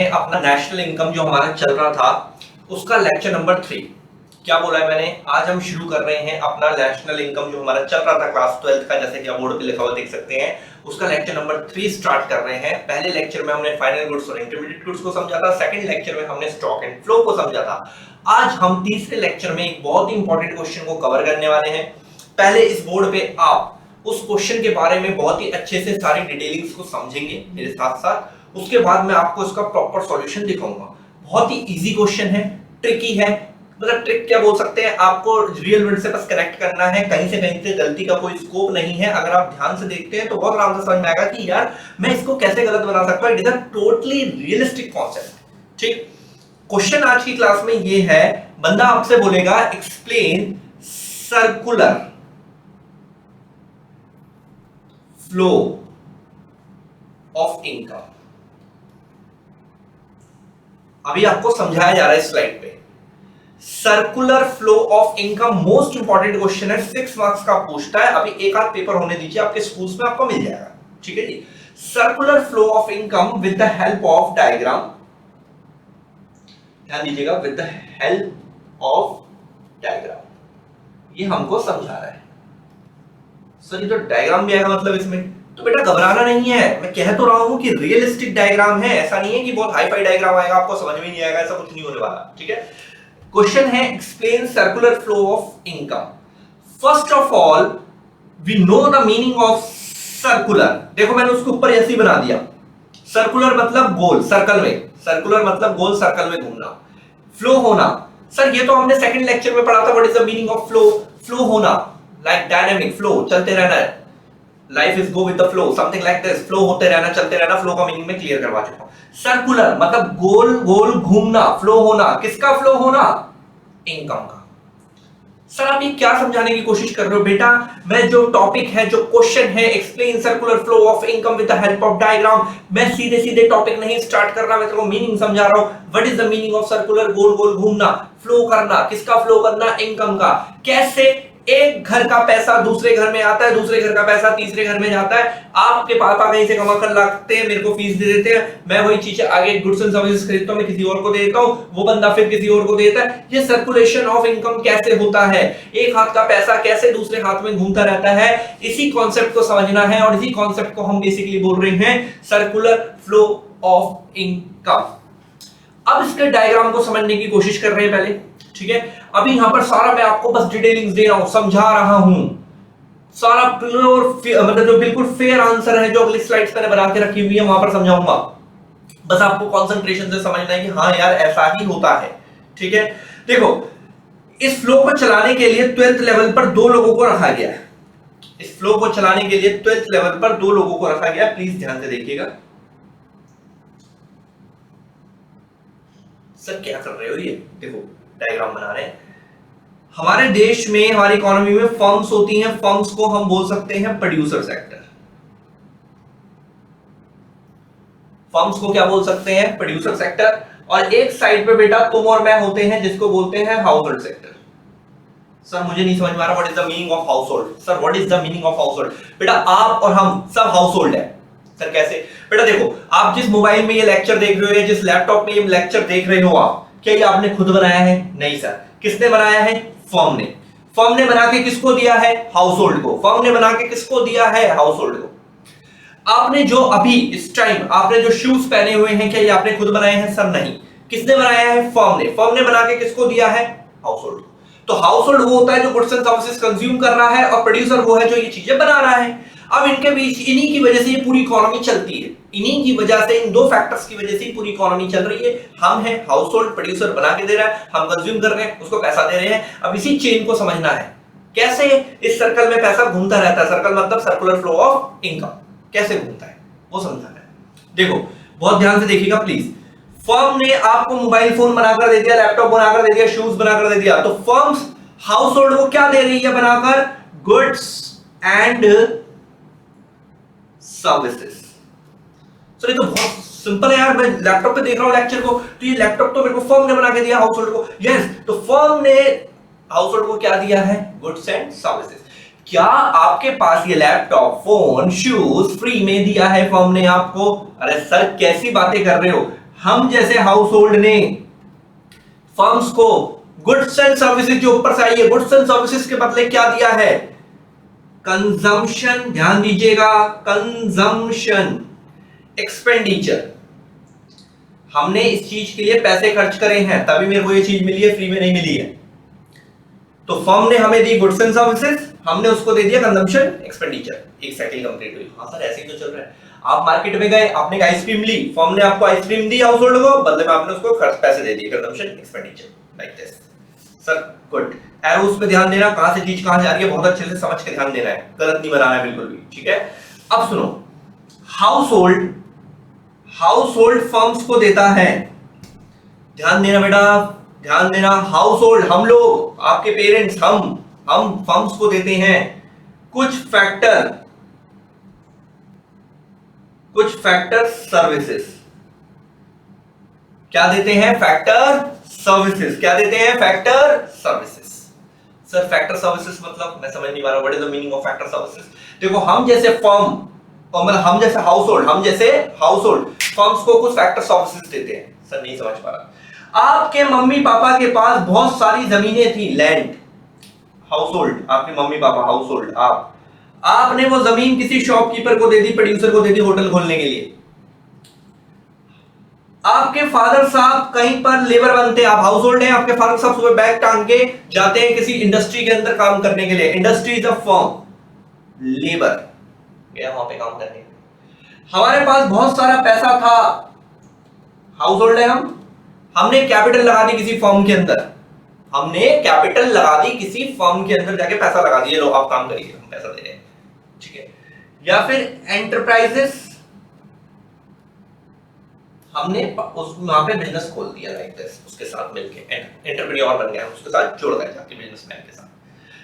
अपना national income जो हमारा चल रहा था उसका लेक्चर नंबर 3। क्या बोला है मैंने? आज हम शुरू कर रहे हैं अपना नेशनल इनकम जो हमारा चल रहा था क्लास 12 का, जैसे कि आप बोर्ड पे लिखा हुआ देख सकते हैं, उसका लेक्चर नंबर 3 स्टार्ट कर रहे हैं। पहले लेक्चर में हमने फाइनल गुड्स और इंटरमीडिएट गुड्स को समझा था, सेकंड लेक्चर में हमने स्टॉक एंड फ्लो को समझा था। आज हम तीसरे लेक्चर में एक बहुत ही इंपॉर्टेंट क्वेश्चन को कवर करने वाले हैं। पहले इस बोर्ड पे आप उस क्वेश्चन के बारे में बहुत ही अच्छे से सारी डिटेलिंग्स को समझेंगे मेरे साथ साथ। उसके बाद मैं आपको इसका प्रॉपर सॉल्यूशन दिखाऊंगा। बहुत ही इजी क्वेश्चन है, ट्रिकी है, मतलब ट्रिक क्या बोल सकते हैं, आपको रियल वर्ल्ड से बस कनेक्ट करना है, कहीं से गलती का कोई स्कोप नहीं है। अगर आप ध्यान से देखते हैं तो बहुत आराम से समझ में आएगा कि यार मैं इसको कैसे गलत बना सकता हूं। It is a totally realistic concept. ठीक, क्वेश्चन आज की क्लास में ये है, बंदा आपसे बोलेगा explain circular flow of income. अभी आपको समझाया जा रहा है स्लाइड पे। Circular flow of income most important question है, 6 मार्क्स का पूछता है। अभी एक आध पेपर होने दीजिए, आपके स्कूल्स में आपको मिल जाएगा। ठीक है जी। Circular flow of income with the help of diagram, ध्यान दीजिएगा, with the help of diagram, ये हमको समझा रहा है। सर ये तो डायग्राम भी आएगा मतलब इसमें, तो बेटा घबराना नहीं है। मैं कह तो रहा हूं कि रियलिस्टिक डायग्राम है, ऐसा नहीं है कि बहुत हाई फाई डायग्राम आएगा आपको समझ में नहीं आएगा, ऐसा कुछ नहीं होने वाला। ठीक है, क्वेश्चन है explain circular flow of income. First of all we know the meaning of circular. देखो मैंने उसके ऊपर ऐसे ही बना दिया, सर्कुलर मतलब गोल, सर्कल में, सर्कुलर मतलब गोल, सर्कल में घूमना। फ्लो होना, सर ये तो हमने सेकंड लेक्चर में पढ़ा था। What is the meaning of flow? Flow होना, लाइक डायनामिक फ्लो, चलते रहना है। Life is go with the flow, something like this, flow होते रहना, चलते रहना। फ्लो का मीनिंग में क्लियर करवा चुका हूं। सर्कुलर मतलब गोल गोल घूमना, फ्लो होना। किसका फ्लो होना? इनकम का। सर आप ये क्या समझाने की कोशिश कर रहे हो? बेटा मैं जो टॉपिक है, जो क्वेश्चन है, explain circular flow of income with the help of diagram, मैं सीधे सीधे टॉपिक नहीं स्टार्ट कर रहा, मैं तेरे को मीनिंग समझा रहा हूं। What is the meaning of circular? गोल गोल घूमना, फ्लो करना। किसका फ्लो करना? इनकम का। कैसे? एक घर का पैसा दूसरे घर में आता है, दूसरे घर का पैसा तीसरे घर में जाता है। आपके पापा कहीं से कमा कर लाते हैं, मेरे को फीस दे देते हैं, मैं वही चीजें आगे गुड्स एंड सर्विसेज खरीदता हूं, मैं किसी और को दे देता हूं, वो बंदा फिर किसी और को देता है। ये सर्कुलेशन ऑफ इनकम कैसे होता है? एक हाथ का पैसा कैसे दूसरे हाथ में घूमता रहता है, इसी कॉन्सेप्ट को समझना है। और इसी कॉन्सेप्ट को हम बेसिकली बोल रहे हैं सर्कुलर फ्लो ऑफ इनकम। अब इसके डायग्राम को समझने की कोशिश कर रहे हैं पहले। ठीक है, अभी यहां पर सारा मैं आपको बस डिटेलिंग्स दे रहा हूं, समझा रहा हूं। सारा प्योर मतलब जो बिल्कुल फेयर आंसर है, जो अगली स्लाइड्स मैंने बना के रखी हुई है, वहां पर समझाऊंगा। बस आपको कंसंट्रेशन से समझना है कि हाँ यार ऐसा ही होता है। ठीक है, देखो इस फ्लो को चलाने के लिए 12th लेवल पर 2 लोगों को रखा गया है। इस फ्लो को चलाने के लिए 12th लेवल पर 2 लोगों को रखा गया। प्लीज ध्यान से देखिएगा। सर क्या कर रहे हो? ये देखो डायग्राम बना रहे हैं। हमारे देश में, हमारी इकोनॉमी में फर्म्स होती हैं, फर्म्स को हम बोल सकते हैं प्रोड्यूसर सेक्टर। फर्म्स को क्या बोल सकते हैं? Producer sector. और एक साइड पे बेटा तुम और मैं होते हैं, जिसको बोलते हैं हाउस होल्ड सेक्टर। सर मुझे नहीं समझ में आ रहा, what is the meaning of house hold? Sir what is the meaning of house hold? बेटा आप और हम सब हाउस होल्ड है। सर कैसे? बेटा देखो, आप जिस मोबाइल में ये लेक्चर देख रहे हो या जिस लैपटॉप में ये लेक्चर देख रहे हो आप, क्या ये आपने खुद बनाया है? नहीं सर। किसने बनाया है? फर्म ने। फर्म ने बना के किसको दिया है? हाउस होल्ड को। फर्म ने बना के किसको दिया है? हाउस होल्ड को। आपने जो अभी इस टाइम आपने जो शूज पहने हुए हैं, क्या ये आपने खुद बनाए हैं? सर नहीं। किसने बनाया है? फर्म ने। फर्म ने बना के किसको दिया है? हाउस होल्ड को। तो हाउस होल्ड वो होता है जो गुड्स एंड सर्विसेज कंज्यूम कर रहा है, और प्रोड्यूसर वो है जो ये चीजें बना रहा है। अब इनके बीच, इन्हीं की वजह से ये पूरी इकोनॉमी चलती है। इन्हीं की वजह से, इन 2 फैक्टर्स की वजह से पूरी इकोनॉमी चल रही है। हम है हाउस होल्ड, प्रोड्यूसर बना के दे रहा है, हम कंज्यूम कर रहे हैं, उसको पैसा दे रहे हैं। अब इसी चेन को समझना है, कैसे इस सर्कल में पैसा घूमता रहता है। सर्कल मतलब सर्कुलर फ्लो ऑफ इनकम कैसे घूमता है, वो समझना है। देखो बहुत ध्यान से देखिएगा प्लीज। फर्म ने आपको मोबाइल फोन बनाकर दे दिया, लैपटॉप बनाकर दे दिया, शूज बनाकर दे दिया, तो फर्म्स हाउस होल्ड को क्या दे रही है बनाकर? Goods and services. सो ये तो बहुत सिंपल है यार, मैं लैपटॉप पे देख रहा हूं लेक्चर को, तो ये लैपटॉप तो मेरे को फर्म ने बना के दिया हाउस होल्ड को। यस, तो फर्म ने हाउस होल्ड को क्या दिया है? Goods and services. क्या आपके पास ये लैपटॉप, फोन, शूज फ्री में दिया है फर्म ने आपको? अरे सर कैसी बातें कर रहे हो? हम जैसे हाउस होल्ड ने फर्म्स को गुड्स एंड सर्विसेज जो ऊपर से आई है, गुड्स एंड सर्विसेज के बदले क्या दिया है? कंजम्पशन, ध्यान दीजिएगा, कंजम्पशन एक्सपेंडिचर। हमने इस चीज के लिए पैसे खर्च करे हैं, तभी मेरे को ये चीज मिली है, फ्री में नहीं मिली है। तो फर्म ने हमें दी गुड्स एंड सर्विसेज, हमने उसको दे दिया कंजम्पशन एक्सपेंडिचर। एक साइकिल कंप्लीट हुई। हाँ सर ऐसे ही तो चल रहा है। आप मार्केट में गए, आपने एक आइसक्रीम ली, फर्म ने आपको आइसक्रीम दी हाउस होल्ड को, बदले में आपने उसको खर्च पैसे दे दिए, consumption expenditure, like this. Sir good. Arrows पे ध्यान देना, कहां से चीज कहां जा रही है बहुत अच्छे से समझ के ध्यान देना है, गलत नहीं बनाना है बिल्कुल भी, ठीक है। अब सुनो, हाउस होल्ड फर्म्स को देता है, ध्यान देना बेटा, ध्यान देना, हाउस होल्ड हम लोग, आपके पेरेंट्स, हम फर्म्स को देते हैं कुछ फैक्टर सर्विसेज। क्या देते हैं? Factor services. क्या देते हैं? Factor services. Sir factor services मतलब मैं समझ नहीं पा रहा, what is the meaning of factor services? देखो हम जैसे फर्म, मतलब हम जैसे हाउस होल्ड फर्म्स को कुछ फैक्टर सर्विसेज देते हैं। सर नहीं समझ पा रहा। आपके मम्मी पापा के पास बहुत सारी जमीनें थी, लैंड, हाउस होल्ड, आपके मम्मी पापा हाउस होल्ड, आपने वो जमीन किसी शॉपकीपर को दे दी, प्रोड्यूसर को दे दी होटल खोलने के लिए। आपके फादर साहब कहीं पर लेबर बनते हैं, आप हाउस होल्ड हैं, आपके फादर साहब सुबह बैग टांग के जाते हैं किसी इंडस्ट्री के अंदर काम करने के लिए। Industry is a firm, labour गया वहां पे काम करने। हमारे पास बहुत सारा पैसा था, हाउस होल्ड है हमने कैपिटल लगा दी किसी फर्म के अंदर, जाके पैसा लगा दिए, लो आप काम करिए, हम पैसा दे रहे हैं, ठीक है। या फिर एंटरप्राइजेस, हमने वहां पे बिजनेस खोल दिया, लाइक दिस, उसके साथ मिलके एंटरप्रेन्योर बन गया, उसके साथ जुड़ गए जाके बिजनेसमैन के साथ।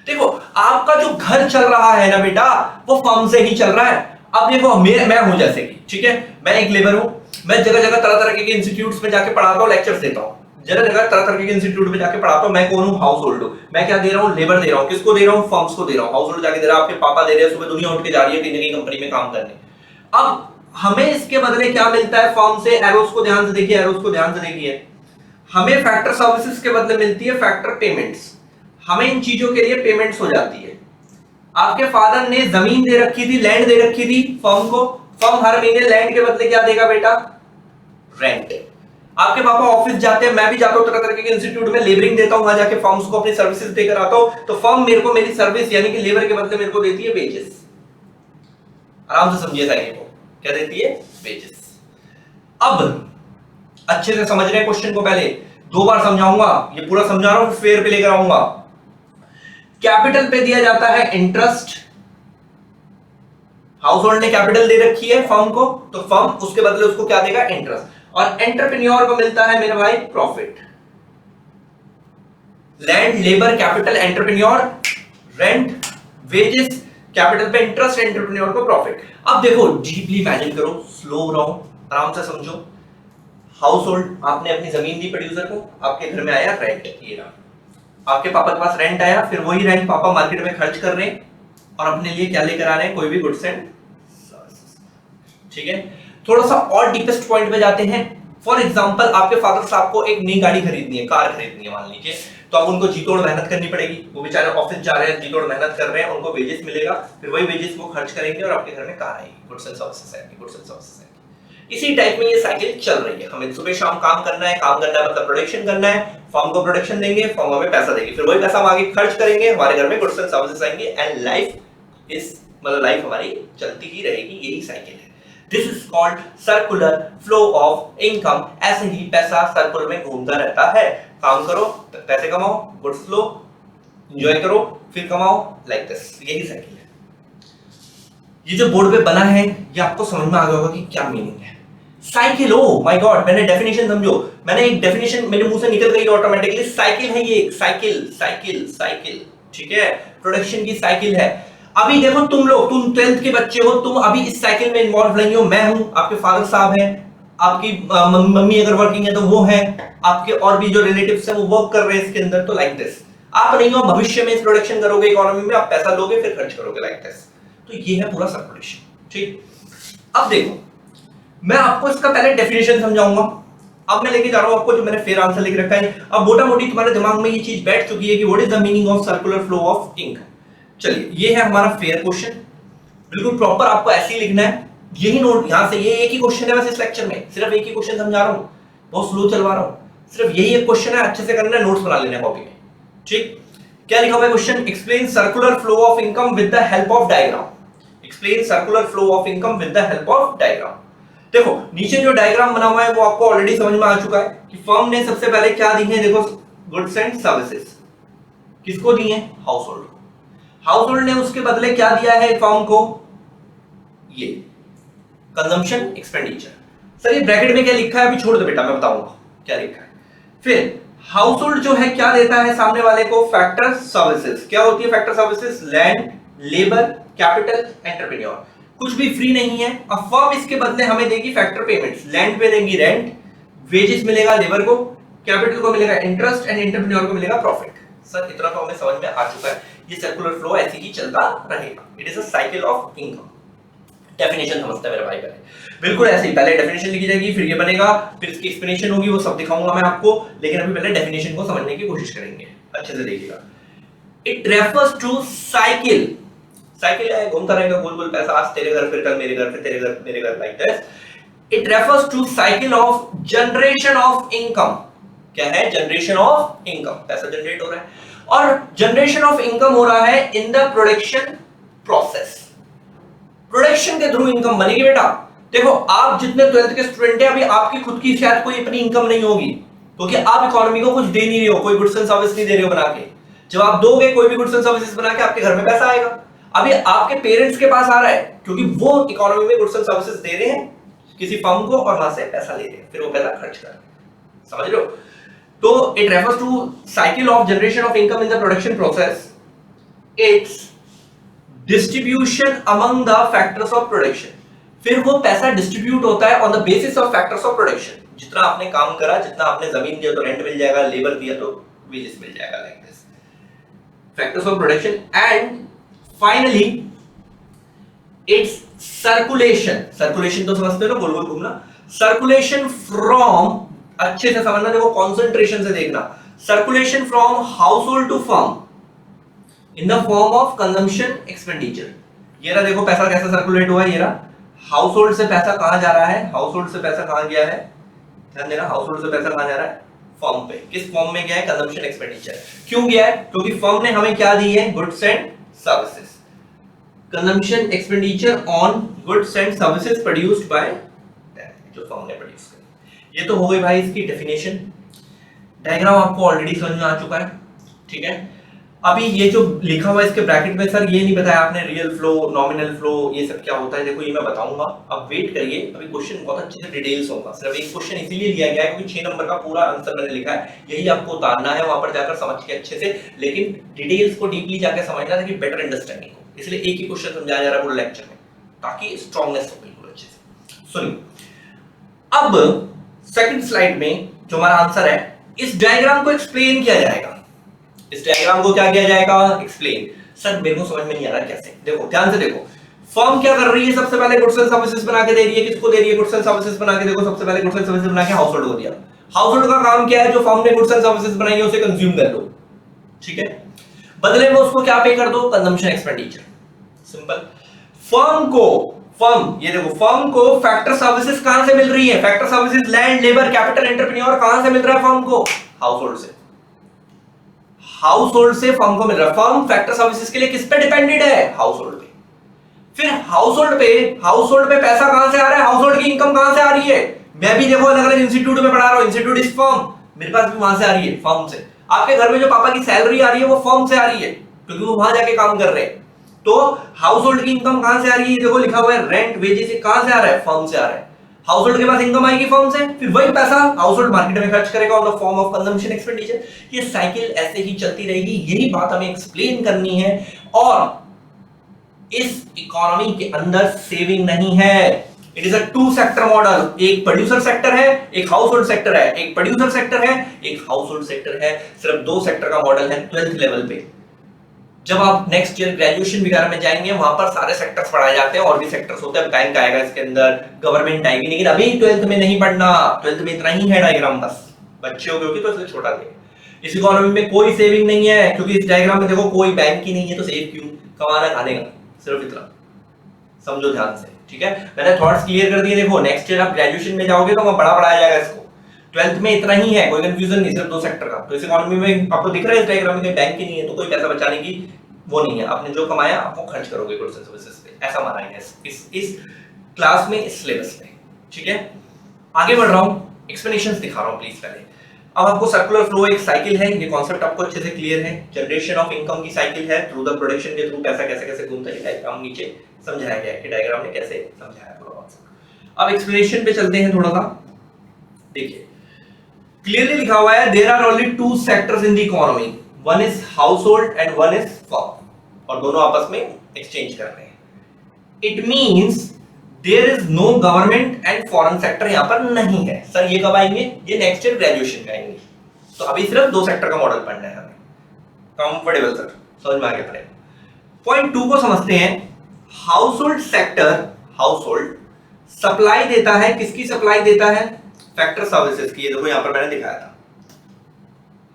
देखो आपका जो घर चल रहा है ना बेटा, वो फर्म से ही चल रहा है। अब देखो मैं हूं जैसे कि, ठीक है, मैं एक लेबर हूं, मैं जगह जगह तरह तरह के इंस्टीट्यूट्स में जाके पढ़ाता हूं, लेक्चर्स देता हूं, जगह जगह तरह तरह के इंस्टीट्यूट में जाके पढ़ाता हूं। मैं कौन हूं? हाउस होल्ड हूं। मैं क्या दे रहा हूं? लेबर दे रहा हूं। किसको दे रहा हूं? फर्म्स को दे रहा हूं। हाउस होल्ड जाके दे रहा है, आपके पापा दे रहे हैं, सुबह दुनिया उठ के जा रही है कहीं ना कहीं कंपनी में काम करने। अब हमें इसके बदले क्या मिलता है फर्म से? एरोस को ध्यान से देखिए, हमें फैक्टर सर्विसेज के बदले मिलती है फैक्टर पेमेंट्स। हमें इन चीजों के लिए पेमेंट्स हो जाती है। आपके फादर ने जमीन दे रखी थी, लैंड दे रखी थी फर्म को, फर्म हर महीने लैंड के बदले क्या देगा बेटा? रेंट। आपके पापा ऑफिस जाते हैं, मैं भी जाता हूं तरह तरह के इंस्टीट्यूट में, लेबरिंग देता हूं, वहां जाके फर्म्स को अपनी सर्विसेज देकर आता हूं, तो फर्म मेरे को मेरी सर्विस यानी कि लेबर के बदले मेरे को देती है वेजेस। आराम से समझिए साइकिल को, क्या देती है? वेजेस। अब अच्छे से समझ रहे हैं क्वेश्चन को? पहले 2 बार समझाऊंगा, ये पूरा समझा रहा हूं, फेयर पे लेकर आऊंगा। कैपिटल पे दिया जाता है इंटरेस्ट, हाउस होल्ड ने कैपिटल दे रखी है फर्म को, तो फर्म उसके बदले उसको क्या देगा? इंटरेस्ट। और एंटरप्रेन्योर को मिलता है मेरे भाई profit. Land, labour, capital, entrepreneur, rent, wages, capital पे इंटरेस्ट, एंटरप्रेन्योर को प्रॉफिट। अब देखो डीपली इमेजिन करो, स्लो रहो, आराम से समझो। हाउस होल्ड, आपने अपनी जमीन दी प्रोड्यूसर को, आपके घर में आया रेंट, ये रहा, आपके पापा के पास रेंट आया, फिर वही रेंट पापा मार्केट में खर्च कर रहे हैं और अपने लिए क्या लेकर आ रहे हैं? कोई भी गुड्स एंड सर्विसेज, ठीक है। थोड़ा सा और डीपेस्ट पॉइंट पे जाते हैं। फॉर एग्जांपल आपके फादर साहब को एक नई गाड़ी खरीदनी है, कार खरीदनी है मान लीजिए, तो अब उनको जी तोड़ मेहनत करनी पड़ेगी। वो बेचारे ऑफिस जा रहे हैं, जी तोड़ मेहनत कर रहे हैं, उनको वेजेस मिलेगा, फिर वही वेजेस वो खर्च करेंगे और आपके घर में कार आएगी, गुड्स एंड सर्विसेज आएगी। इसी टाइप में ये साइकिल चल रही है। हमें सुबह शाम काम करना है मतलब प्रोडक्शन करना है, फर्म को प्रोडक्शन देंगे, फर्म हमें पैसा देगी, फिर वही पैसा हम आगे खर्च करेंगे, हमारे घर में गुड्स एंड सर्विसेज आएंगे, एंड लाइफ हमारी चलती ही रहेगी। यही साइकिल है। This is called circular flow of income. ऐसे ही पैसा सर्कुलर में घूमता रहता है। काम करो, पैसे कमाओ, गुड्स लो, एंजॉय करो, फिर कमाओ, लाइक दिस। यही साइकिल है। ये जो बोर्ड पे बना है, ये आपको समझ में आ गया होगा कि क्या मीनिंग है। साइकिल, ओ माय गॉड, मैंने डेफिनेशन समझो, मैंने एक डेफिनेशन मेरे मुंह से निकल गई ऑटोमेटिकली। साइकिल है ये, साइकिल, ठीक है, प्रोडक्शन की साइकिल है। अभी देखो तुम 12th के बच्चे हो, तुम अभी इस साइकिल में इन्वॉल्व नहीं हो। मैं हूं, आपके फादर साहब हैं, आपकी मम्मी अगर वर्किंग है तो वो है, आपके और भी जो रिलेटिव्स हैं वो वर्क कर रहे हैं इसके अंदर, तो लाइक दिस। आप नहीं हो, भविष्य में इस प्रोडक्शन करोगे, इकोनॉमी में आप पैसा लोगे, फिर खर्च करोगे, लाइक दिस। तो ये है पूरा सर्कुलेशन, ठीक। अब देखो मैं आपको इसका पहले डेफिनेशन समझाऊंगा, अब मैं लेके जा रहा हूं आपको जो मैंने फिर आंसर लिख रखा है। अब मोटा मोटी तुम्हारे दिमाग में ये चीज बैठ चुकी है कि what is the meaning of circular flow of income. चलिए ये है हमारा फेयर क्वेश्चन, बिल्कुल प्रॉपर आपको ऐसे ही लिखना है। यही नोट यहां से, ये एक ही क्वेश्चन है बस इस लेक्चर में, सिर्फ एक ही क्वेश्चन समझा रहा हूं, बहुत स्लो चलवा रहा हूं, सिर्फ यही एक क्वेश्चन है, अच्छे से करना है, नोट्स बना लेना है कॉपी में। ठीक, क्या लिखा हुआ है question? Explain circular flow of income with the help of diagram. Explain circular flow of income with the help of diagram. देखो नीचे जो डायग्राम बना हुआ है वो आपको ऑलरेडी समझ में आ चुका है कि फर्म ने सबसे पहले क्या दी है। देखो गुड्स एंड सर्विसेज किसको दी है? हाउस होल्ड को। हाउस होल्ड ने उसके बदले क्या दिया है फर्म को? ये कंजम्पशन एक्सपेंडिचर। सर ये ब्रैकेट में क्या लिखा है अभी छोड़ दो बेटा, मैं बताऊंगा क्या लिखा है। फिर हाउस होल्ड जो है क्या देता है सामने वाले को? Factor services. क्या होती है factor services? Land, labour, capital, entrepreneur. कुछ भी फ्री नहीं है। अब फर्म इसके बदले हमें देगी फैक्टर पेमेंट्स। लैंड पे देगी रेंट, वेजेस मिलेगा लेबर को, कैपिटल को मिलेगा इंटरेस्ट एंड एंटरप्रेन्योर को मिलेगा प्रॉफिट। सर इतना तो हमें समझ में आ चुका है, ये सर्कुलर फ्लो ऐसे ही चलता रहेगा। It is a cycle of income. Definition समझता है मेरा भाई पहले, बिल्कुल ऐसे ही पहले डेफिनेशन लिखी जाएगी, फिर ये बनेगा, फिर इसकी एक्सप्लेनेशन होगी, वो सब दिखाऊंगा मैं आपको, लेकिन अभी पहले डेफिनेशन को समझने की कोशिश करेंगे, अच्छे से देखिएगा। It refers to cycle. Cycle है, घूमता रहेगा गोल गोल पैसा, आज तेरे घर, फिर कल मेरे घर, फिर तेरे घर, मेरे घर, like this. It refers to cycle of generation of income. क्या है? जनरेशन ऑफ इनकम, पैसा जनरेट हो रहा है, और जनरेशन ऑफ इनकम हो रहा है इन द प्रोडक्शन प्रोसेस। प्रोडक्शन के थ्रू इनकम बनेगी बेटा। देखो आप जितने 12th के स्टूडेंट हैं, अभी आपकी खुद की शायद कोई अपनी इनकम नहीं होगी, क्योंकि आप इकोनॉमी को कुछ दे नहीं रहे हो, कोई गुड्स एंड सर्विस नहीं दे रहे हो बना के। जब आप दोगे कोई भी गुड्स एंड सर्विसेज बना के, आपके घर में पैसा आएगा। अभी आपके पेरेंट्स के पास आ रहा है, क्योंकि वो इकोनॉमी में गुड्स एंड सर्विसेज दे रहे हैं किसी फर्म को, और वहां से पैसा ले रहे हैं, फिर वो पैसा खर्च कर रहे हैं। समझ रहे हो? तो it refers to cycle of generation of income in the production process. Its distribution among the factors of production. फिर वो पैसा डिस्ट्रीब्यूट होता है on the basis of factors of production. जितना आपने काम करा, जितना आपने जमीन दिया तो रेंट मिल जाएगा, लेबर दिया तो वेजेस मिल जाएगा, like this factors of production. And finally it's circulation. Circulation तो समझते हो ना, गोल गोल घूमना। सर्कुलेशन फ्रॉम, अच्छे से समझना, देखो कॉन्सेंट्रेशन से देखना। Circulation from household to firm in the form of consumption expenditure. ये रहा, देखो पैसा कैसे सर्कुलेट हुआ है। ये रहा, हाउस होल्ड से पैसा कहां जा रहा है? हाउस होल्ड से पैसा कहां गया है? ध्यान देना, हाउस होल्ड से पैसा कहां जा रहा है? फर्म पे। किस फॉर्म में गया है? Consumption expenditure. क्यों गया है? क्योंकि फर्म ने हमें क्या दी है? Goods and services. Consumption expenditure on goods and services produced by जो फर्म ने प्रोड्यूस करी। ये तो हो गई भाई इसकी डेफिनेशन। डायग्राम आपको ऑलरेडी समझ में आ चुका है, ठीक है। अभी ये जो लिखा हुआ है इसके ब्रैकेट में, सर ये नहीं बताया आपने रियल फ्लो, नॉमिनल फ्लो, ये सब क्या होता है। देखो ये मैं बताऊंगा, अब वेट करिए, अभी क्वेश्चन बहुत अच्छे से डिटेल्स होगा। सिर्फ एक क्वेश्चन इसीलिए लिया गया है क्योंकि 6 नंबर का पूरा आंसर मैंने लिखा है, यही आपको उतारना है वहां पर जाकर समझ के अच्छे से, लेकिन डिटेल्स को डीपली जाकर समझना ताकि बेटर अंडरस्टैंडिंग हो। इसलिए एक ही क्वेश्चन समझाया जा रहा है पूरे लेक्चर में, ताकि स्ट्रांगनेस हो बिल्कुल अच्छे से। सुनिए, अब सेकंड स्लाइड में जो हमारा आंसर है, इस डायग्राम को एक्सप्लेन किया जाएगा। इस डायग्राम को क्या किया जाएगा? एक्सप्लेन। सर मेरे को समझ में नहीं आ रहा कैसे। देखो ध्यान से देखो, फर्म क्या कर रही है? सबसे पहले गुड्स एंड सर्विसेज बना के दे रही है। किसको दे रही है? गुड्स एंड सर्विसेज बना के। देखो सबसे पहले गुड्स एंड सर्विसेज बना के हाउस होल्ड को दिया। हाउस होल्ड का काम क्या है? जो फर्म ने गुड्स एंड सर्विसेज बनाई है उसे कंज्यूम कर लो, ठीक है। बदले में उसको क्या पे कर दो? Consumption expenditure. सिंपल। फर्म ये देखो, फर्म को फैक्टर सर्विसेज कहां से मिल रही है? Factor services land, labour, capital, entrepreneur कहां से मिल रहा है फर्म को? हाउस होल्ड से। हाउस होल्ड से फर्म को मिल रहा है। फर्म फैक्टर सर्विसेज के लिए किस पे डिपेंडेंट है? हाउस होल्ड पे। फिर हाउस होल्ड पे पैसा कहां से आ रहा है? हाउस होल्ड की इनकम कहां से आ रही है? मैं भी देखो अलग अलग इंस्टीट्यूट में पढ़ा रहा हूं, इंस्टीट्यूट इज फर्म, मेरे पास भी वहां से आ रही है, फर्म से। आपके घर में जो पापा की सैलरी आ रही है वो फर्म से आ रही है, क्योंकि वो वहां जाके काम कर रहे हैं। तो हाउस होल्ड की इनकम कहां से आ रही है? देखो लिखा हुआ है रेंट, वेजेस, कहां से आ रहा है? फर्म से आ रहा है। हाउस होल्ड के पास इनकम आएगी फर्म से, फिर वही पैसा हाउस होल्ड मार्केट में खर्च करेगा on the form of consumption expenditure. ये साइकिल ऐसे ही चलती रहेगी, यही बात हमें एक्सप्लेन करनी है। और इस इकोनॉमी के अंदर सेविंग नहीं है। It is a two sector model. एक प्रोड्यूसर सेक्टर है, एक हाउस होल्ड सेक्टर है। एक प्रोड्यूसर सेक्टर है, एक हाउस होल्ड सेक्टर है। सिर्फ 2 सेक्टर का मॉडल है 12th लेवल पे। जब आप नेक्स्ट ईयर ग्रेजुएशन वगैरह में जाएंगे वहां पर सारे सेक्टर्स पढ़ाए जाते हैं, और भी सेक्टर्स होते हैं, बैंक आएगा इसके अंदर, गवर्नमेंट आएगी, लेकिन अभी 12th में नहीं पढ़ना। 12th में इतना ही है डायग्राम, बस बच्चे हो गए तो इसलिए छोटा दे। इस इकोनॉमी में कोई सेविंग नहीं है, क्योंकि इस डायग्राम में देखो कोई बैंक ही नहीं है, तो सेव क्यों, कमाना खाने का, सिर्फ इतना समझो ध्यान से, ठीक है। मैंने थॉट्स क्लियर कर दिए। देखो नेक्स्ट ईयर आप ग्रेजुएशन में जाओगे तो वहां बड़ा पढ़ाया जाएगा इसको, 12th में इतना ही है, कोई कंफ्यूजन नहीं, सिर्फ 2 सेक्टर का। तो इस इकोनॉमी में आपको दिख रहा है इस डायग्राम में बैंक ही नहीं है, तो कोई पैसा बचाने की वो नहीं है, आपने जो कमाया आपको खर्च करोगे गुड्स एंड सर्विसेज पे, ऐसा माना है इस क्लास में, इस सिलेबस में, ठीक है। आगे बढ़ रहा हूं, एक्सप्लेनेशंस दिखा रहा हूं प्लीज पहले। अब आपको सर्कुलर फ्लो एक साइकिल है, ये कॉन्सेप्ट आपको अच्छे से क्लियर है। जनरेशन ऑफ इनकम की साइकिल है, थ्रू द प्रोडक्शन के थ्रू पैसा कैसे कैसे घूमता है, डायग्राम नीचे समझाया गया है कि डायग्राम में कैसे समझाया थोड़ा बहुत। अब एक्सप्लेनेशन पे चलते हैं थोड़ा सा। देखिए क्लियरली लिखा हुआ है, there are only 2 sectors in the economy, one is household and one is firm, और दोनों आपस में एक्सचेंज कर रहे हैं। It means there is no government and foreign sector यहां पर नहीं है। सर ये कब आएंगे, ये नेक्स्ट ईयर ग्रेजुएशन में आएंगे, तो अभी सिर्फ 2 सेक्टर का मॉडल पढ़ना है हमें। कंफर्टेबल सर, समझ में आ गया। पॉइंट 2 को समझते हैं। हाउसहोल्ड सेक्टर, हाउसहोल्ड सप्लाई देता है, किसकी सप्लाई देता है, फैक्टर सर्विसेज की। ये देखो यहां पर मैंने दिखाया था,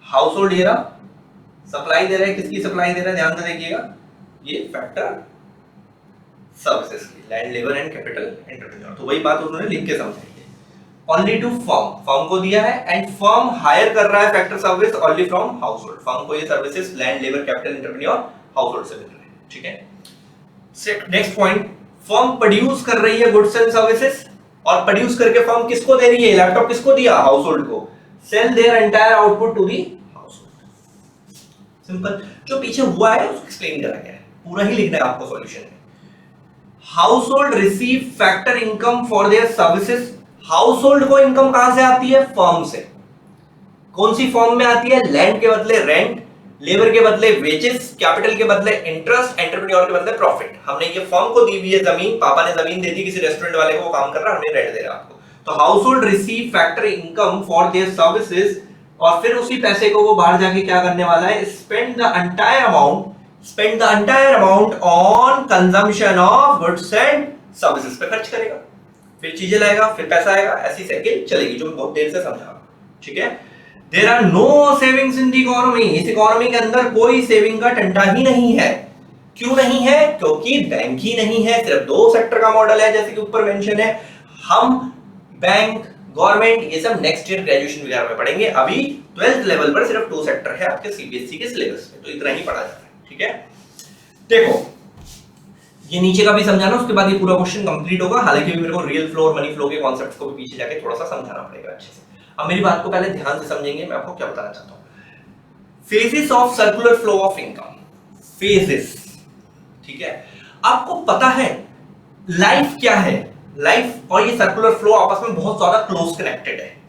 हाउसहोल्ड ये रहा, सप्लाई दे रहा है, किसकी सप्लाई दे रहा है, ध्यान से देखिएगा, ये फैक्टर सर्विसेज की, land labour and capital entrepreneur. तो वही बात उन्होंने लिख के समझाई है। ओनली टू फर्म, फर्म को दिया है, एंड फर्म हायर कर रहा है factor service only from household. Firm को ये services land labour capital entrepreneur household से मिल रहे हैं, ठीक है। नेक्स्ट पॉइंट, फर्म प्रोड्यूस कर रही है गुड्स एंड सर्विसेज, और प्रोड्यूस करके फर्म किसको दे रही है, लैपटॉप किसको दिया, हाउसहोल्ड को, sell their entire output to the household. Simple, जो पीछे हुआ है उसको एक्सप्लेन करा गया है, पूरा ही लिखना है आपको सॉल्यूशन में। Household receive factor income for their services, household को इनकम कहां से आती है, फर्म से। कौन सी फॉर्म में आती है, लैंड के बदले रेंट, लेबर के बदले वेजेस, कैपिटल के बदले इंटरेस्ट, एंटरप्रेन्योर के बदले प्रॉफिट। हमने ये फर्म को दी हुई है जमीन, पापा ने जमीन दे दी किसी रेस्टोरेंट वाले को, वो काम कर रहा है, हमने रेंट दे रहा आपको। तो household receive factor income for their services, और फिर उसी पैसे को वो बाहर जाके क्या करने वाला है, spend the entire amount on consumption of goods and services पे खर्च करेगा, फिर चीजें लाएगा, फिर पैसा आएगा, ऐसी साइकिल चलेगी, जो मैं बहुत देर से समझा, ठीक है। There are no savings in the economy, इस इकोनॉमी के अंदर कोई सेविंग का टंटा ही नहीं है। क्यों नहीं है, क्योंकि बैंक ही नहीं है, सिर्फ 2 सेक्टर का मॉडल है, जैसे कि ऊपर मेंशन है। हम बैंक, गवर्नमेंट, ये सब नेक्स्ट ईयर ग्रेजुएशन वगैरह में पढ़ेंगे, अभी 12th लेवल पर सिर्फ 2 सेक्टर है आपके सीबीएसई के सिलेबस में, तो इतना ही पढ़ा जाता है, ठीक है। देखो ये नीचे का भी समझाना, उसके बाद ये पूरा क्वेश्चन कंप्लीट होगा। हालांकि मेरे को रियल फ्लो और मनी फ्लो के कॉन्सेप्ट्स को भी पीछे जाके थोड़ा सा समझाना पड़ेगा अच्छे से। अब मेरी बात को पहले ध्यान से समझेंगे, मैं आपको क्या बताना चाहता हूं। Phases of circular flow of income, phases, ठीक है। आपको पता है लाइफ क्या है, लाइफ और ये सर्कुलर फ्लो आपस में बहुत ज्यादा क्लोज कनेक्टेड है।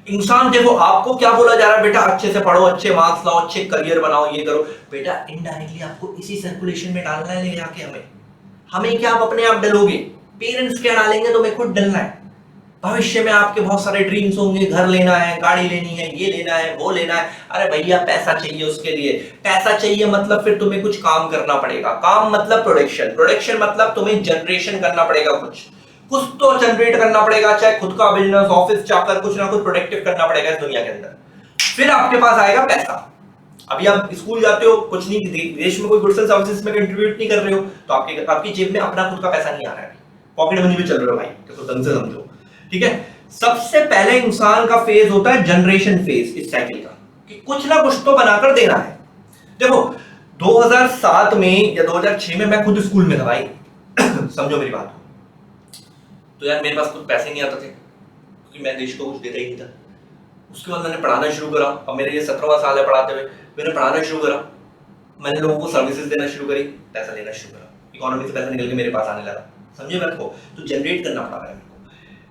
इंसान, देखो आपको क्या बोला जा रहा है, बेटा अच्छे से पढ़ो, अच्छे मार्क्स लाओ, अच्छे करियर बनाओ, ये करो, बेटा इनडायरेक्टली आपको इसी सर्कुलेशन में डालना है ले जाके हमें क्या आप अपने आप डलोगे, पेरेंट्स क्या डालेंगे, तुम्हें खुद डलना है। भविष्य में आपके बहुत सारे ड्रीम्स होंगे, घर लेना है, गाड़ी लेनी है, ये लेना है, वो लेना है, अरे भैया पैसा चाहिए, उसके लिए पैसा चाहिए, मतलब फिर तुम्हें कुछ काम करना पड़ेगा। काम मतलब प्रोडक्शन, प्रोडक्शन मतलब तुम्हें जनरेशन करना पड़ेगा, कुछ तो जनरेट करना पड़ेगा, चाहे खुद का बिजनेस, ऑफिस जाकर कुछ ना कुछ प्रोडक्टिव करना पड़ेगा इस दुनिया के अंदर, फिर आपके पास आएगा पैसा। अभी आप स्कूल जाते हो, कुछ नहीं, देश में कोई गुड्स एंड सर्विसेज में कंट्रीब्यूट नहीं कर रहे हो, तो आपकी जेब में अपना खुद का पैसा नहीं आ रहा है, पॉकेट मनी में चल रहे हो भाई, तो ढंग से समझो, ठीक है। सबसे पहले इंसान का फेज होता है जनरेशन फेज इस साइकिल का, कि कुछ ना कुछ तो बनाकर देना है। देखो 2007 में या 2006 में मैं खुद स्कूल में था भाई समझो मेरी बात, तो यार मेरे पास कुछ पैसे नहीं आते थे, क्योंकि मैं देश को कुछ देता ही नहीं था। उसके बाद मैंने पढ़ाना शुरू करा, अब मेरे ये 17वां साल है पढ़ाते हुए, मैंने पढ़ाना शुरू करा, मैंने लोगों को सर्विसेज देना शुरू करी, पैसा लेना शुरू करा, इकोनॉमी से पैसा निकल के मेरे पास आने लगा, समझे बात को। तो जनरेट करना पड़ा मेरे को,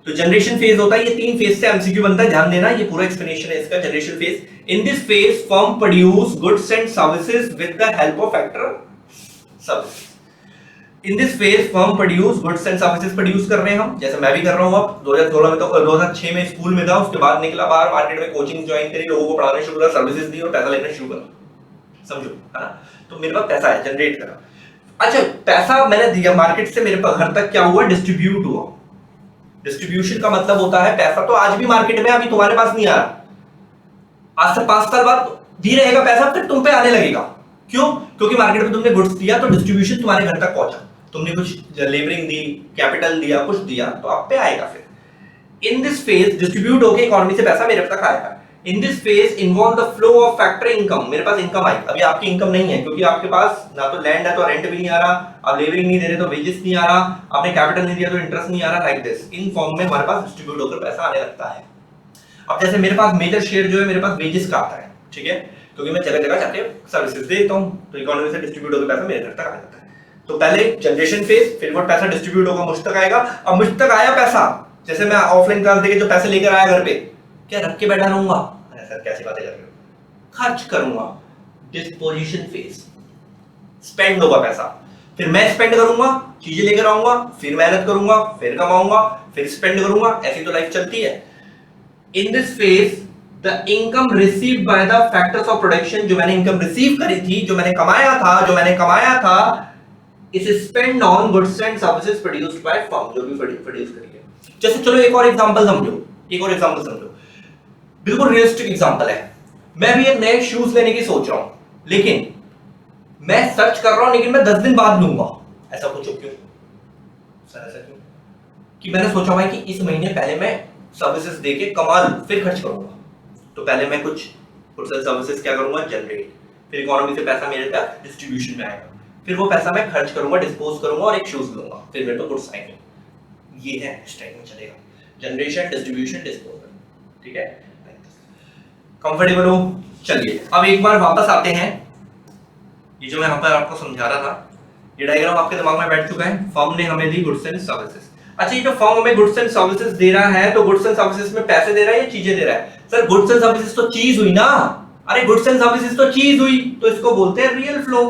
तो जनरेशन फेज होता है, ये 3 फेज से एमसीक्यू बनता है, ध्यान देना, ये पूरा एक्सप्लेनेशन है इसका। Generation phase, in this phase firm produce goods and services with the help of factor services. In this phase firm produce goods and services produce कर रहे हैं हम, जैसे मैं भी कर रहा हूं। अब 2016 में तो 2006 में स्कूल में था, उसके बाद निकला बाहर, मार्केट में कोचिंग ज्वाइन करी, लोगों को पढ़ाना शुरू करा, सर्विसेज दी और पैसा लेना शुरू करा, समझो, है ना। तो मेरे पास पैसा है, जनरेट करा। अच्छा, पैसा मैंने दिया मार्केट से, मेरे पास घर तक क्या हुआ, डिस्ट्रीब्यूट हुआ। डिस्ट्रीब्यूशन का मतलब होता है पैसा तो आज भी मार्केट में, अभी तुम्हारे पास नहीं आ रहा, आज से 5 साल बाद भी रहेगा पैसा, फिर तुम पे आने लगेगा। क्यों? क्योंकि मार्केट में तुमने गुड्स दिया तो डिस्ट्रीब्यूशन तुम्हारे घर तक पहुंचा, तुमने कुछ लेबरिंग दी, कैपिटल दिया, कुछ दिया, तो आप पे आएगा। फिर इन दिस फेज डिस्ट्रीब्यूट होके इकोनॉमी से पैसा मेरे तक आएगा। In this phase involve the flow of factor income, मेरे पास इनकम आई। अभी आपकी इनकम नहीं है क्योंकि आपके पास ना तो लैंड है तो रेंट भी नहीं आ रहा, आप लेबरिंग नहीं दे रहे तो वेजेस नहीं आ रहा, आपने कैपिटल नहीं दिया तो इंटरेस्ट नहीं आ रहा। लाइक दिस इन फॉर्म में हमारे पास डिस्ट्रीब्यूट होकर पैसा आने लगता है। अब जैसे मेरे पास मेजर शेयर जो है मेरे पास वेजेस का आता है, ठीक है, क्योंकि मैं जगह जगह जाके सर्विसेज देता हूं, तो इकोनॉमी से डिस्ट्रीब्यूट होकर पैसा मेरे घर तक आ जाता है। तो पहले जनरेशन फेज, फिर वो पैसा डिस्ट्रीब्यूट होगा, मुझ तक आएगा। अब मुझ तक आया पैसा, जैसे मैं ऑफलाइन क्लास देके जो पैसे लेकर आया घर पे, क्या रख के बैठा रहूंगा? अरे सर कैसी बातें कर रहे हो, खर्च करूंगा। डिस्पोजिशन फेज, स्पेंड होगा पैसा, फिर मैं स्पेंड करूंगा, चीजें लेकर आऊंगा, फिर मेहनत करूंगा, फिर कमाऊंगा, फिर स्पेंड करूंगा, ऐसी तो लाइफ चलती है। In this phase the income received by the factors of production, जो मैंने इनकम रिसीव करी थी, जो मैंने कमाया था, is spend on goods and services produced by firm, जो भी प्रोड्यूस करी है। जैसे चलो एक और एग्जांपल समझो, बिल्कुल रियलिस्टिक एग्जांपल है। मैं भी एक नए शूज लेने की सोच रहा हूं, लेकिन मैं सर्च कर रहा हूं, लेकिन मैं 10 दिन बाद लूंगा। ऐसा पूछो क्यों सर, ऐसा क्यों? कि मैंने सोचा भाई कि इस महीने पहले मैं सर्विसेज देके कमा लूं, फिर खर्च करूंगा। तो पहले मैं कुछ सर्विसेज क्या करूंगा, जनरेट, फिर इकोनॉमी से पैसा मेरे तक डिस्ट्रीब्यूशन में आएगा, फिर वो पैसा मैं खर्च करूंगा, डिस्पोज करूंगा और एक शूज लूंगा, फिर मेरे को गुड्स आएंगे। ये है इस टाइप में चलेगा, जनरेशन, डिस्ट्रीब्यूशन, डिस्पोजल, ठीक है। कंफर्टेबल हो? चलिए अब एक बार वापस आते हैं, ये जो मैं यहाँ पर आपको समझा रहा था, ये डायग्राम आपके दिमाग में बैठ चुका है। फर्म ने हमें दी गुड्स एंड सर्विसेज। अच्छा, ये जो फर्म हमें गुड्स एंड सर्विसेज दे रहा है, तो गुड्स एंड सर्विसेज में पैसे दे रहा है या चीजें दे रहा है? सर गुड्स एंड सर्विसेज तो चीज हुई ना, अरे गुड्स एंड सर्विसेज तो चीज हुई, तो इसको बोलते हैं रियल फ्लो।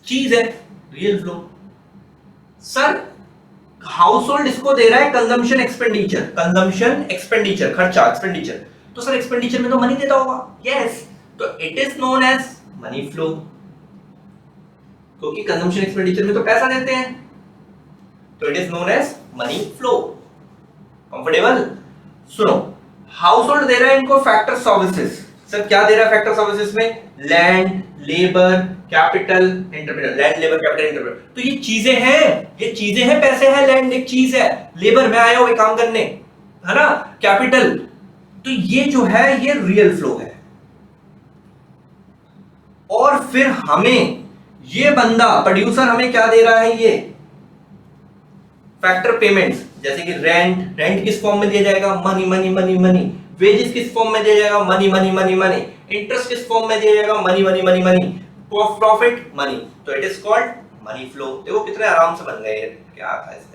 चीज है, real flow. Sir household इसको दे रहा है कंजम्पशन एक्सपेंडिचर, खर्चा, एक्सपेंडिचर, तो सर एक्सपेंडिचर में तो मनी देता होगा, यस, तो it is known as money flow, क्योंकि कंजम्पशन एक्सपेंडिचर में तो पैसा देते हैं, तो it is known as money flow. Comfortable? सुनो, हाउस होल्ड दे रहा है इनको फैक्टर सर्विसेज। सर क्या दे रहा है फैक्टर सर्विसेज में? Land, labour, capital, entrepreneur. Land, labour, capital, entrepreneur, तो ये चीजें हैं, पैसे हैं, लैंड एक चीज है, लेबर मैं आया हूं एक काम करने, है ना, कैपिटल, तो ये जो है ये रियल फ्लो है। और फिर हमें ये बंदा प्रोड्यूसर हमें क्या दे रहा है? ये फैक्टर पेमेंट्स, जैसे कि रेंट किस फॉर्म में दिया जाएगा? Money money money money. Wages किस फॉर्म में दिया जाएगा? Money money money money. Interest किस फॉर्म में दिया जाएगा? Money money money money. Profit money, तो it is called money flow. देखो कितने आराम से बन गए, क्या था इसमें?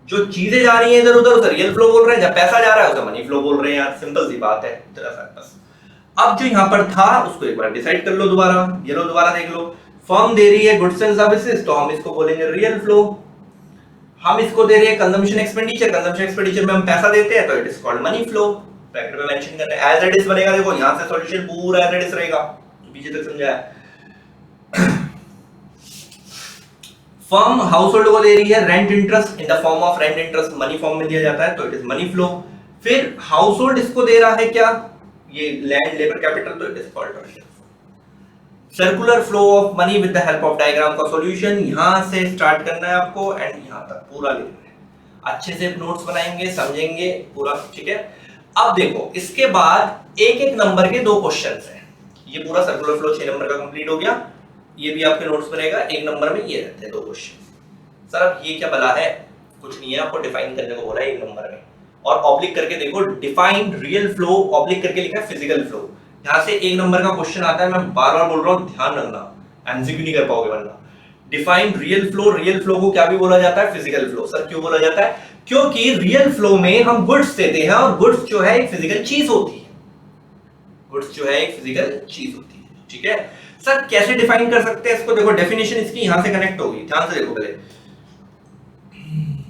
जो चीजें जा रही हैं इधर उधर, उधर रियल फ्लो बोल रहे हैं, जब पैसा जा रहा है उसे मनी फ्लो बोल रहे हैं यार, सिंपल सी बात है, जरा सा बस। अब जो यहां पर था उसको एक बार डिसाइड कर लो दोबारा, ये लो दोबारा देख लो। फर्म दे रही है गुड्स एंड सर्विसेज, तो हम इसको बोलेंगे रियल फ्लो। हम इसको दे रहे हैं कंजम्पशन एक्सपेंडिचर में हम पैसा देते हैं, तो it is called money flow. Factor पे मेंशन करना है, एज इट इज बनेगा। देखो यहां से सॉल्यूशन पूरा एज इट इज रहेगा, पीछे तक समझाया। फर्म हाउस होल्ड को दे रही है rent interest in the form of rent interest, money form में दिया जाता है, तो इट इज मनी फ्लो। फिर हाउस होल्ड इसको दे रहा है क्या? ये लैंड, लेबर, कैपिटल, तो it is called circular flow of money with the help of diagram का सॉल्यूशन। यहां से स्टार्ट करना है आपको एंड यहां तक पूरा लिखना है, अच्छे से नोट्स बनाएंगे, समझेंगे पूरा, ठीक है। अब देखो इसके बाद एक एक नंबर के 2 क्वेश्चंस हैं। ये पूरा सर्कुलर फ्लो 6 नंबर का कंप्लीट हो गया, ये भी आपके नोट्स में रहेगा। एक नंबर में ये रहते हैं 2 क्वेश्चन। सर अब ये क्या बला है? कुछ नहीं है, आपको डिफाइन करने को बोला है 1 नंबर में, और ऑब्लिक करके देखो, डिफाइन रियल फ्लो, ऑब्लिक करके लिखा है फिजिकल फ्लो। यहां से 1 नंबर का क्वेश्चन आता है, मैं बार बार बोल रहा हूं, ध्यान रखना, एमसीक्यू नहीं कर पाओगे वरना। डिफाइन रियल फ्लो को क्या भी बोला जाता है? Physical flow. सर क्यों बोला जाता है? क्योंकि रियल फ्लो में हम गुड्स देते हैं, और गुड्स जो है एक फिजिकल चीज होती है, ठीक है। सर कैसे डिफाइन कर सकते हैं इसको? देखो डेफिनेशन इसकी यहां से कनेक्ट होगी, ध्यान से देखो पहले,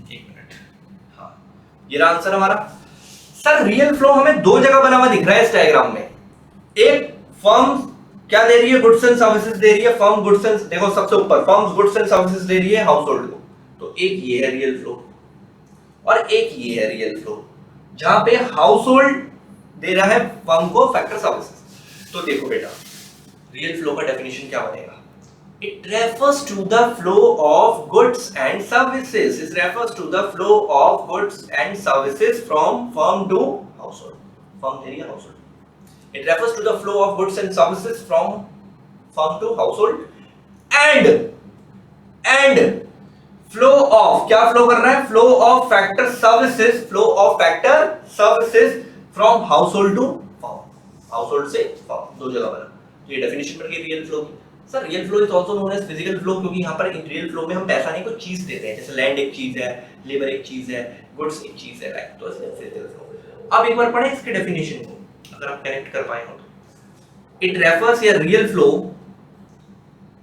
1 मिनट। हाँ, ये रहा आंसर हमारा। सर रियल फ्लो हमें दो जगह बना हुआ दिख रहा है इस डायग्राम में। एक फर्म क्या दे रही है, गुड्स एंड सर्विसेज दे रही है, फर्म गुड्स एंड, देखो सबसे ऊपर फर्म्स गुड्स एंड सर्विसेज दे रही है हाउस होल्ड को, तो एक ये है रियल फ्लो और एक ये है रियल फ्लो, जहां पे हाउस होल्ड दे रहा है फर्म को फैक्टर सर्विसेज। तो देखो बेटा रियल फ्लो का डेफिनेशन क्या बनेगा, it refers to the flow of goods and services, it refers to the flow of goods and services from firm to household, firm दे रही है household, it refers to the flow of goods and services from firm to household and flow of, क्या flow कर रहा है, flow of factor services, flow of factor services from household to firm, household से firm, दो जगह बना। तो ये डेफिनेशन बन गई रियल फ्लो की। Sir real flow is also known as physical flow, क्योंकि यहाँ पर इन रियल फ्लो में हम पैसा नहीं कोई चीज देते हैं, जैसे लैंड एक चीज है, लेबर एक चीज है, गुड्स एक चीज है, राइट, तो इसमें फिजिकल फ्लो। अब एक बार पढ़ें इसके डेफिनेशन को, अगर आप कनेक्ट कर पाए हो तो। इट रेफर्स, या real flow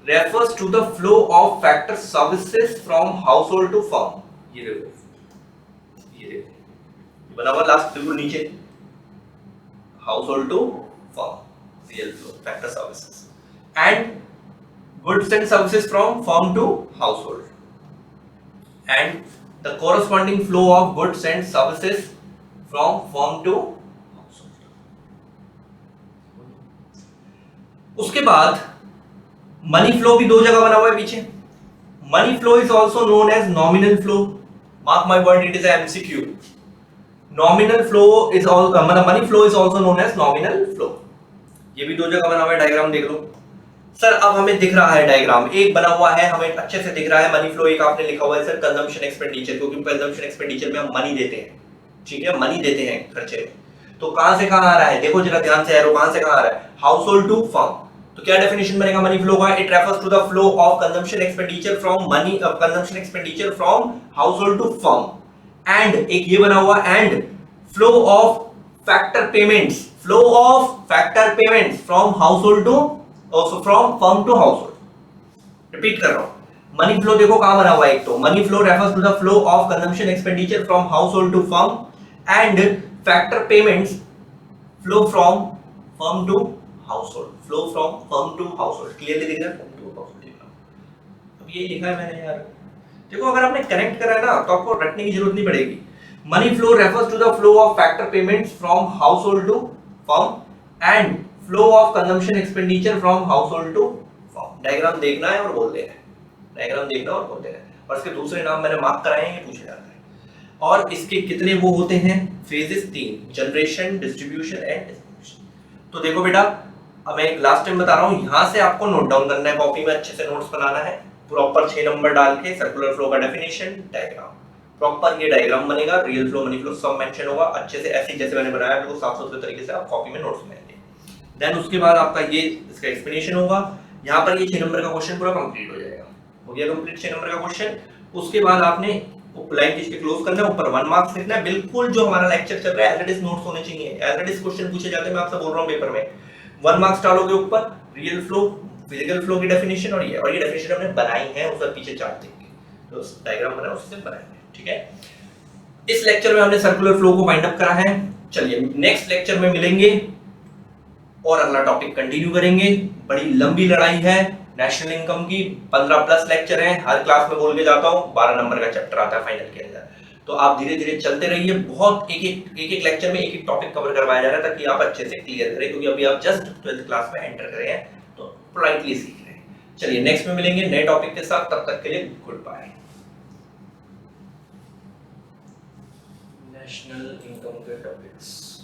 refers to the flow of factor services from household to firm, ये देखो बना हुआ लास्ट बिल्कुल नीचे, household to firm, real flow factor services and goods and services from firm to household and the corresponding flow of goods and services from firm to household। उसके बाद money flow भी दो जगह बना हुआ है पीछे। Money flow is also known as nominal flow, mark my point, it is MCQ. Nominal flow is मतलब money flow is also known as nominal flow, ये भी दो जगह बना हुआ है, डायग्राम देख लो। सर अब हमें दिख रहा है डायग्राम, एक बना हुआ है हमें अच्छे से दिख रहा है मनी फ्लो, एक आपने लिखा हुआ है सर कंजम्पशन एक्सपेंडिचर, क्योंकि कंजम्पशन एक्सपेंडिचर में हम मनी देते हैं, ठीक है, मनी देते हैं खर्चे में। तो कहां से कहां आ रहा है, देखो जरा ध्यान से एरो, कहां से कहां आ रहा है, हाउस होल्ड टू फर्म। तो क्या डेफिनेशन बनेगा मनी फ्लो का, it refers to the flow of consumption expenditure from money, consumption expenditure from household to firm, and एक ये बना हुआ and flow of factor payments, flow of factor payments from household to, also from firm to household। Repeat कर रहा हूं, money flow देखो कहां बना हुआ है, एक तो money flow refers to the flow of consumption expenditure from household to firm and factor payments flow from firm to household, flow from firm to household, clearly दिख रहा है, फर्म टू हाउसहोल्ड। अब ये लिखा है मैंने यार, देखो अगर आपने कनेक्ट करा है ना तो आपको रटने की जरूरत नहीं पड़ेगी। Money flow refers to the flow of factor payments from household to firm and flow of consumption expenditure from household to firm. Diagram देखना है और बोल देना है, डायग्राम देखना और बोल देना है, और इसके दूसरे नाम मैंने मार्क कराए हैं, ये पूछे जाते हैं। और इसके कितने वो होते हैं phases, 3, generation, distribution and distribution. तो देखो बेटा अब मैं एक लास्ट टाइम बता रहा हूं, यहां से आपको नोट डाउन करना है, कॉपी में अच्छे से नोट्स बनाना है, प्रॉपर 6 नंबर डाल के सर्कुलर फ्लो का डेफिनेशन, डायग्राम, प्रॉपर ये डायग्राम बनेगा, रियल फ्लो, मनी फ्लो सब मेंशन होगा अच्छे से, ऐसे जैसे मैंने बनाया बिल्कुल साफ-सुथरे तरीके से आप कॉपी में नोट्स बनाएंगे। देन उसके बाद आपका ये इसका एक्सप्लेनेशन होगा, यहाँ पर ये 6 नंबर का क्वेश्चन पूरा कंप्लीट हो जाएगा, हो गया कंप्लीट 6 नंबर का क्वेश्चन। उसके बाद आपने लाइन खींच के क्लोज करना है, ऊपर 1 मार्क्स लिखना है, बिल्कुल जो हमारा लेक्चर चल रहा है एज इट इज नोट्स होने चाहिए, एज इट इज क्वेश्चन पूछे जाते हैं, मैं आपसे बोल रहा हूँ पेपर में 1 मार्क्स डालोगे ऊपर, रियल फ्लो, फिजिकल फ्लो की डेफिनेशन, और ये डेफिनेशन हमने बनाई है, उसका पीछे चार्ट देख के तो डायग्राम बना उससे बनाएंगे, ठीक है। इस लेक्चर में हमने सर्कुलर फ्लो को फाइंड अप करा है। चलिए नेक्स्ट लेक्चर में मिलेंगे और अगला टॉपिक कंटिन्यू करेंगे। बड़ी लंबी लड़ाई है नेशनल इनकम की, 15 प्लस लेक्चर हैं, हर क्लास में बोल के जाता हूं, 12 नंबर का चैप्टर आता है फाइनल के अंदर। तो आप धीरे धीरे चलते रहिए, बहुत एक लेक्चर में एक टॉपिक कवर करवाया जा रहा है ताकि आप अच्छे से क्लियर करें, क्योंकि अभी आप जस्ट 12th क्लास में एंटर करे हैं तो पोलाइटली सीख रहे हैं। चलिए नेक्स्ट में मिलेंगे नए टॉपिक के साथ, तब तक के लिए गुड बाय। नेशनल इनकम के टॉपिक्स।